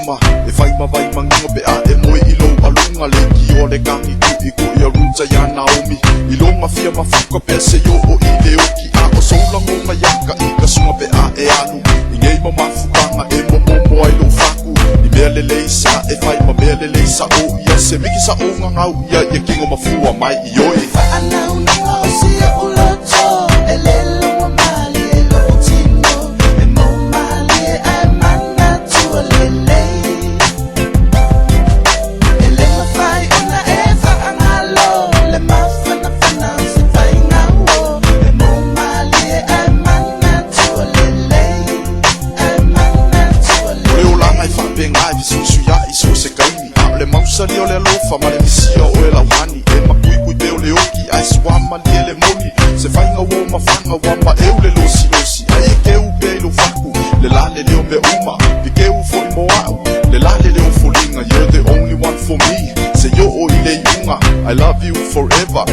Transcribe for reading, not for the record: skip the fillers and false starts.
mama e fai mawai manginga pe a e moe ilo alunga le ki o le kangi ku i a ruta ya Naomi ilo mafia mafuka pe se yo o i le oki a o soula ngonga yaka i ka sunga pe a e anu i ngei mamafukanga e momo ai lo faku i mea le leisa e fai ma mea le leisa o ia se miki sa o ngangau ia i kingo mafua mai i oe Anau nanga o sia o loto e lelo wa mali e lo tino e mo mali e ai mana tua lele e le mawhai ona e whaangalo le mawhana whana se whai ngau e mo mali e ai mana tua lele ai mana tua lele Ole o langa i whapenga i visu ya i so se kaimi a le mausa li o le alofa ma le misia o e lauhani e makui kui pe o le oki ai swama li e le moni se whainga wo ma whanga wama e o le losi losi ai e keu pe i lo whaku le lale leo me uma pi keu foli mo au le lale leo folinga you're the only one for me se yo o i le iunga I love you forever